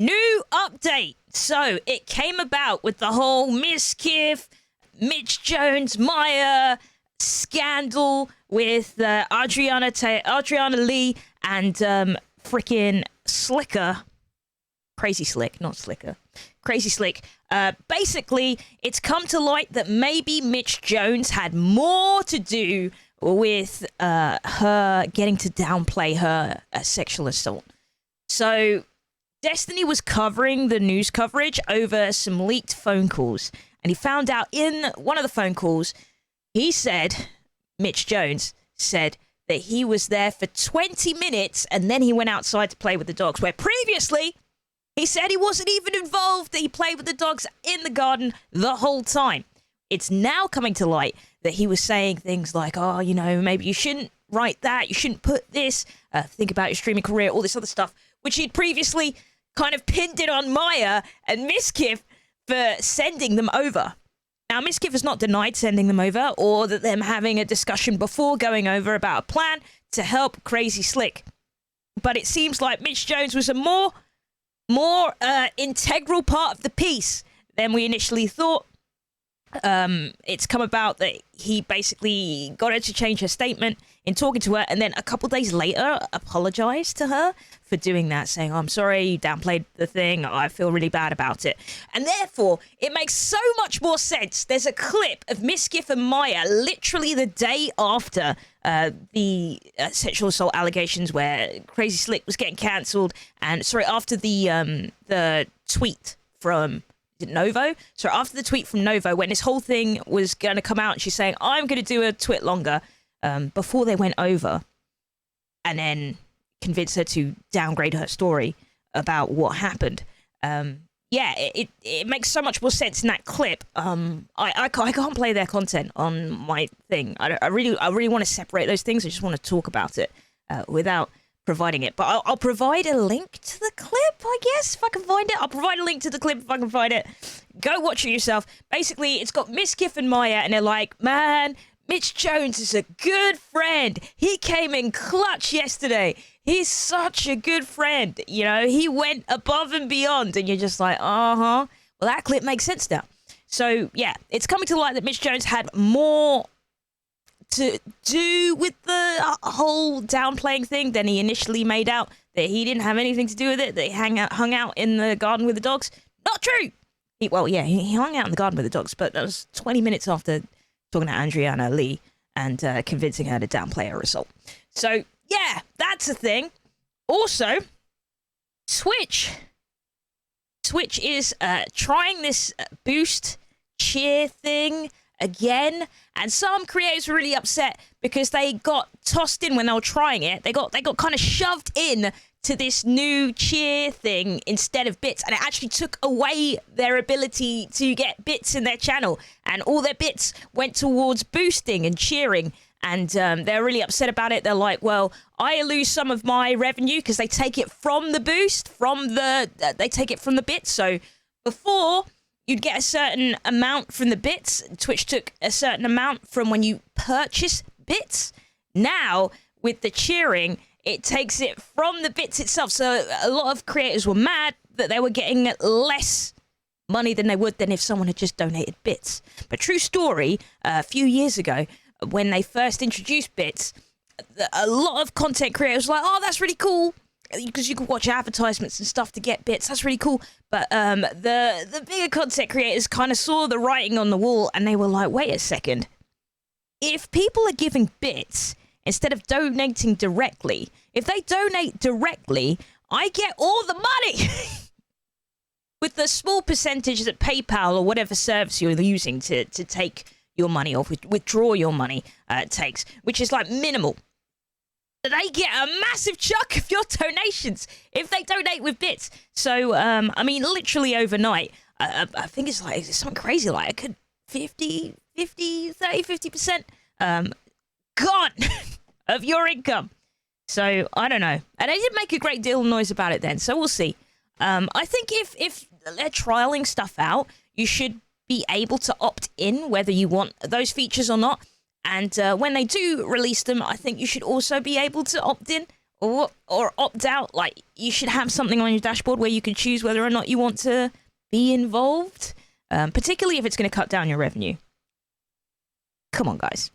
New update. So it came about with the whole Miskiff, Mitch Jones, Maya scandal with Adriana Lee and freaking Slicker. Crazy Slick, not Slicker. Crazy Slick. Basically, it's come to light that maybe Mitch Jones had more to do with her getting to downplay her sexual assault. So Destiny was covering the news coverage over some leaked phone calls. And he found out in one of the phone calls, Mitch Jones said that he was there for 20 minutes and then he went outside to play with the dogs, where previously he said he wasn't even involved, that he played with the dogs in the garden the whole time. It's now coming to light that he was saying things like, oh, you know, maybe you shouldn't write that, you shouldn't put this, think about your streaming career, all this other stuff, which he'd previously kind of pinned it on Maya and Miskiff for sending them over. Now, Miskiff has not denied sending them over or that them having a discussion before going over about a plan to help Crazy Slick. But it seems like Mitch Jones was a more integral part of the piece than we initially thought. It's come about that he basically got her to change her statement in talking to her, and then a couple days later apologized to her for doing that, saying, oh, I'm sorry, you downplayed the thing, I feel really bad about it. And therefore, it makes so much more sense. There's a clip of Miskiff and Maya literally the day after the sexual assault allegations, where Crazy Slick was getting cancelled, and after the tweet from Novo. So after the tweet from Novo, when this whole thing was going to come out, she's saying, I'm going to do a tweet longer, before they went over, and then convince her to downgrade her story about what happened. It makes so much more sense in that clip. I can't play their content on my thing. I really want to separate those things. I just want to talk about it without providing it. But I'll provide a link to the clip, I guess, if I can find it. I'll provide a link to the clip if I can find it. Go watch it yourself. Basically, it's got Miskiff and Maya, and they're like, man, Mitch Jones is a good friend. He came in clutch yesterday. He's such a good friend. You know, he went above and beyond. And you're just like, uh-huh. Well, that clip makes sense now. So, yeah, it's coming to light that Mitch Jones had more to do with the whole downplaying thing than he initially made out, that he didn't have anything to do with it, that he hung out in the garden with the dogs. Not true. He hung out in the garden with the dogs, but that was 20 minutes after talking to Adriana Lee and convincing her to downplay her assault. So, yeah, that's a thing. Also, Twitch is trying this boost cheer thing again, and some creators were really upset because they got tossed in when they were trying it. They got kind of shoved in to this new cheer thing instead of bits, and it actually took away their ability to get bits in their channel, and all their bits went towards boosting and cheering, and they're really upset about it. They're like, well, I lose some of my revenue because they take it from the boost, they take it from the bits. So before, you'd get a certain amount from the bits. Twitch took a certain amount from when you purchase bits. Now, with the cheering, it takes it from the bits itself. So a lot of creators were mad that they were getting less money than they would than if someone had just donated bits. But true story, a few years ago, when they first introduced bits, a lot of content creators were like, oh, that's really cool, because you could watch advertisements and stuff to get bits. That's really cool. But the bigger content creators kind of saw the writing on the wall, and they were like, wait a second. If people are giving bits instead of donating directly, if they donate directly, I get all the money. With the small percentage that PayPal or whatever service you're using to take your money or withdraw your money takes, which is like minimal. They get a massive chunk of your donations if they donate with bits. So, I mean, literally overnight, I think it's something crazy, like I could 50% gone of your income. So, I don't know. And they didn't make a great deal of noise about it then, so we'll see. I think if they're trialing stuff out, you should be able to opt in whether you want those features or not. And when they do release them, I think you should also be able to opt in or opt out. Like, you should have something on your dashboard where you can choose whether or not you want to be involved, particularly if it's going to cut down your revenue. Come on, guys.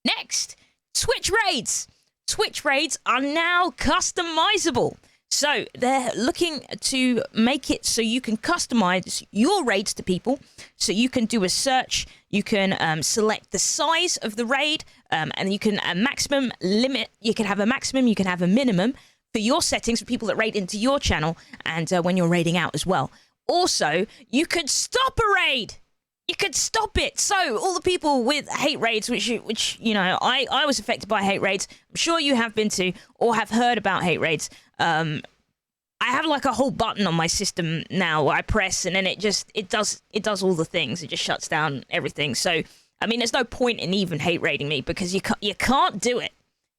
Next, Twitch raids. Twitch raids are now customizable. So they're looking to make it so you can customize your raids to people. So you can do a search, you can select the size of the raid, and you can a maximum limit. You can have a maximum, you can have a minimum for your settings for people that raid into your channel, and when you're raiding out as well. Also, you could stop a raid. You could stop it. So all the people with hate raids, which you know, I was affected by hate raids. I'm sure you have been to or have heard about hate raids. I have like a whole button on my system now where I press, and then it does all the things. It just shuts down everything. So I mean, there's no point in even hate raiding me because you can't do it.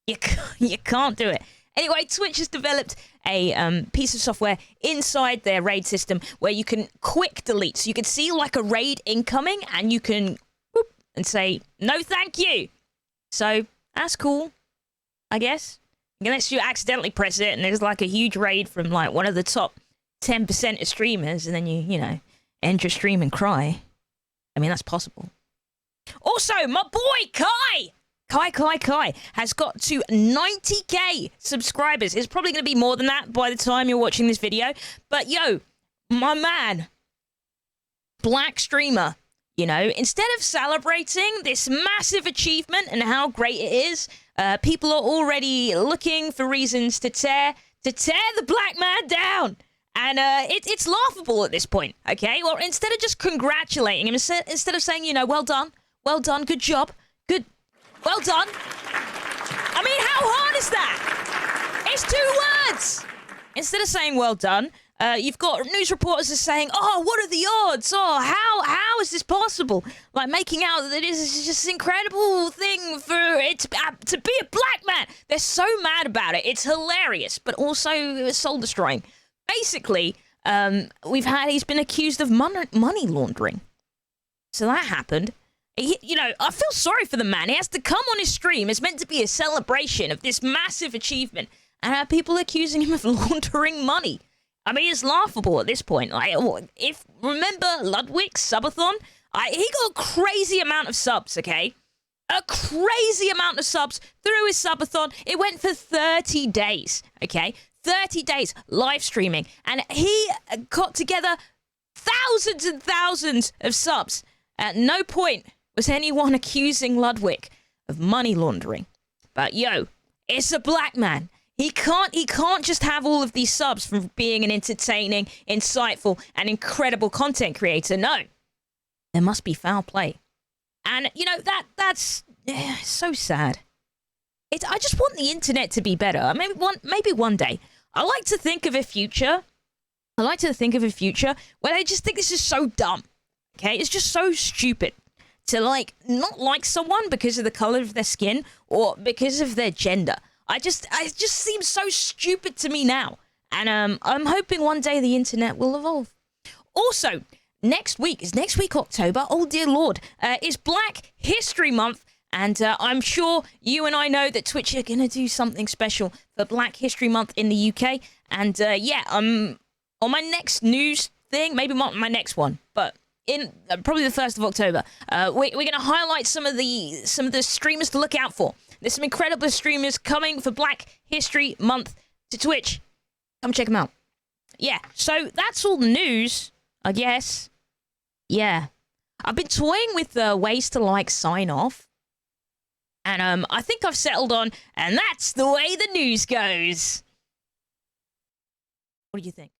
You can't do it. Anyway, Twitch has developed a piece of software inside their raid system where you can quick delete. So you can see like a raid incoming, and you can whoop, and say, no thank you. So that's cool, I guess. Unless you accidentally press it and there's like a huge raid from like one of the top 10% of streamers, and then you know, end your stream and cry. I mean, that's possible. Also, my boy, KaiKai has got to 90k subscribers. It's probably going to be more than that by the time you're watching this video. But yo, my man, black streamer, you know, instead of celebrating this massive achievement and how great it is, people are already looking for reasons to tear the black man down. And it's laughable at this point, okay? Well, instead of just congratulating him, instead of saying, you know, well done, good job, well done. I mean, how hard is that? It's 2 words. Instead of saying well done, you've got news reporters are saying, oh, what are the odds? Oh, how is this possible? Like, making out that this is just an incredible thing for it to be a black man. They're so mad about it. It's hilarious, but also soul-destroying. Basically, he's been accused of money laundering. So that happened. You know, I feel sorry for the man. He has to come on his stream. It's meant to be a celebration of this massive achievement, and have people accusing him of laundering money. I mean, it's laughable at this point. Like, if remember Ludwig's subathon, he got a crazy amount of subs. Okay, a crazy amount of subs through his subathon. It went for 30 days. Okay, 30 days live streaming, and he got together thousands and thousands of subs. At no point was anyone accusing Ludwig of money laundering. But yo, it's a black man. He can't just have all of these subs from being an entertaining, insightful, and incredible content creator. No. There must be foul play. And you know, that's so sad. I just want the internet to be better. Maybe one day. I like to think of a future where they just think this is so dumb. Okay? It's just so stupid to like not like someone because of the color of their skin or because of their gender. It just seems so stupid to me now. And I'm hoping one day the internet will evolve. Also, next week October, oh dear Lord, is Black History Month. And I'm sure you and I know that Twitch are going to do something special for Black History Month in the UK. And yeah, on my next news thing, maybe not my next one, but in probably the 1st of October, we're going to highlight some of the streamers to look out for. There's some incredible streamers coming for Black History Month to Twitch. Come check them out. Yeah, so that's all the news, I guess. Yeah. I've been toying with ways to, like, sign off. And I think I've settled on, and that's the way the news goes. What do you think?